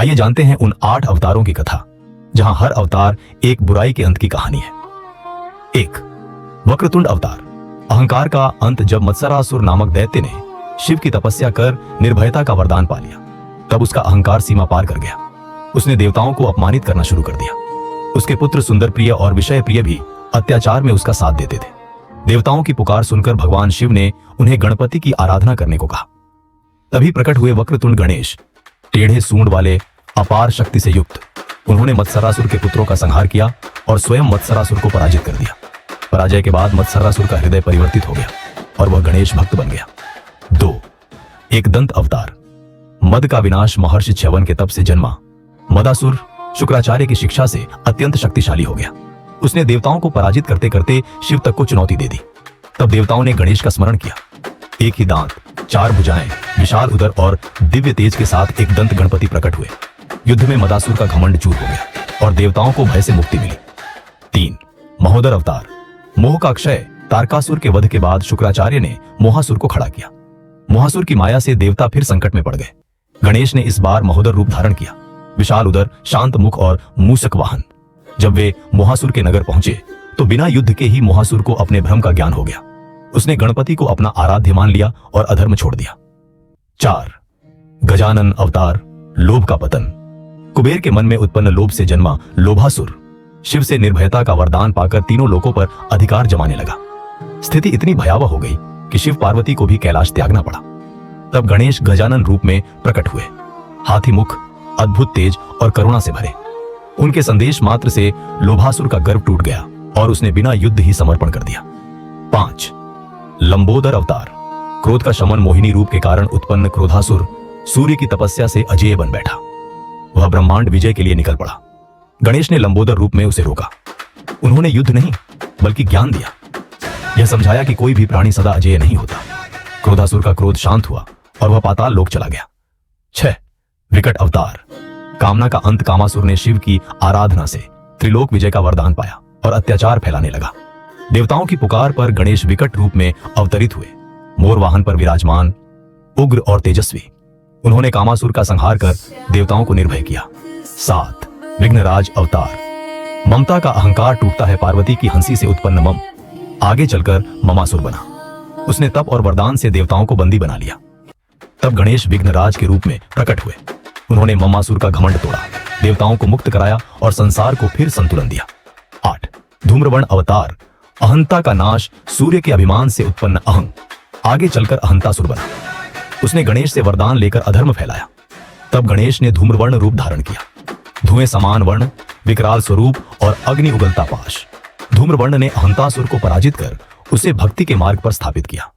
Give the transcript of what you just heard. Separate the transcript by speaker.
Speaker 1: आइए जानते हैं उन 8 अवतारों की कथा, जहां हर अवतार एक बुराई के अंत की कहानी है। 1. वक्रतुंड अवतार। अहंकार का अंत। जब मत्सरासुर नामक दैत्य ने शिव की तपस्या कर निर्भयता का वरदान पा लिया, तब उसका अहंकार सीमा पार कर गया। उसने देवताओं को अपमानित करना शुरू कर दिया। उसके पुत्र सुंदर प्रिय और विषय प्रिय भी अत्याचार में उसका साथ देते थे। देवताओं की पुकार सुनकर भगवान शिव ने उन्हें गणपति की आराधना करने को कहा। तभी प्रकट हुए वक्रतुंड गणेश, टेढ़े सूंड वाले, अपार शक्ति से युक्त। उन्होंने मत्सरासुर के पुत्रों का संहार किया और स्वयं मत्सरासुर को पराजित कर दिया। पराजय के बाद मत्सरासुर का हृदय परिवर्तित हो गया और वह गणेश भक्त बन गया। 2. एक दंत अवतार। मद का विनाश। महर्षि च्यवन के तप से जन्मा मदासुर शुक्राचार्य की शिक्षा से अत्यंत शक्तिशाली हो गया। उसने देवताओं को पराजित करते करते शिव तक को चुनौती दे दी। तब देवताओं ने गणेश का स्मरण किया। एक ही दांत, 4 भुजाएं, विशाल उदर और दिव्य तेज के साथ एक दंत गणपति प्रकट हुए। युद्ध में मदासुर का घमंड चूर हो गया और देवताओं को भय से मुक्ति मिली। 3. महोदर अवतार। मोह का क्षय। तारकासुर के वध के बाद शुक्राचार्य ने मोहासुर को खड़ा किया। मोहासुर की माया से देवता फिर संकट में पड़ गए। गणेश ने इस बार महोदर रूप धारण किया। विशाल उदर, शांत मुख और मूसक वाहन। जब वे मोहासुर के नगर पहुंचे तो बिना युद्ध के ही मोहासुर को अपने भ्रम का ज्ञान हो गया। उसने गणपति को अपना आराध्य मान लिया और अधर्म छोड़ दिया। 4. गजानन अवतार। लोभ का पतन। कुबेर के मन में उत्पन्न लोभ से जन्मा लोभासुर शिव से निर्भयता का वरदान पाकर तीनों लोकों पर अधिकार जमाने लगा। स्थिति इतनी भयावह हो गई कि शिव पार्वती को भी कैलाश त्यागना पड़ा। तब गणेश गजानन रूप में प्रकट हुए। हाथी मुख, अद्भुत तेज और करुणा से भरे। उनके संदेश मात्र से लोभासुर का गर्व टूट गया और उसने बिना युद्ध ही समर्पण कर दिया। 5. लंबोदर अवतार। क्रोध का शमन। मोहिनी रूप के कारण उत्पन्न क्रोधासुर सूर्य की तपस्या से अजेय बन बैठा। वह ब्रह्मांड विजय के लिए निकल पड़ा। गणेश ने लंबोदर रूप में उसे रोका। उन्होंने युद्ध नहीं बल्कि ज्ञान दिया। यह समझाया कि कोई भी प्राणी सदा अजेय नहीं होता। क्रोधासुर का क्रोध शांत हुआ और वह पाताल लोक चला गया। 6. विकट अवतार। कामना का अंत। कामासुर ने शिव की आराधना से त्रिलोक विजय का वरदान पाया और अत्याचार फैलाने लगा। देवताओं की पुकार पर गणेश विकट रूप में अवतरित हुए, मोर वाहन पर विराजमान, उग्र और तेजस्वी। उन्होंने कामासुर का संहार कर देवताओं को निर्भय किया। 7. विघ्नराज अवतार। ममता का अहंकार टूटता है। पार्वती की हंसी से उत्पन्न मम आगे चलकर ममासुर बना। उसने तप और वरदान से देवताओं को बंदी बना लिया। तब गणेश विघ्नराज के रूप में प्रकट हुए। उन्होंने ममासुर का घमंड तोड़ा, देवताओं को मुक्त कराया और संसार को फिर संतुलन दिया। 8. धूम्रवर्ण अवतार। अहंता का नाश। सूर्य के अभिमान से उत्पन्न अहं आगे चलकर अहंतासुर बना। उसने गणेश से वरदान लेकर अधर्म फैलाया। तब गणेश ने धूम्रवर्ण रूप धारण किया। धुएं समान वर्ण, विकराल स्वरूप और अग्नि उगलता पाश। धूम्रवर्ण ने अहंतासुर को पराजित कर उसे भक्ति के मार्ग पर स्थापित किया।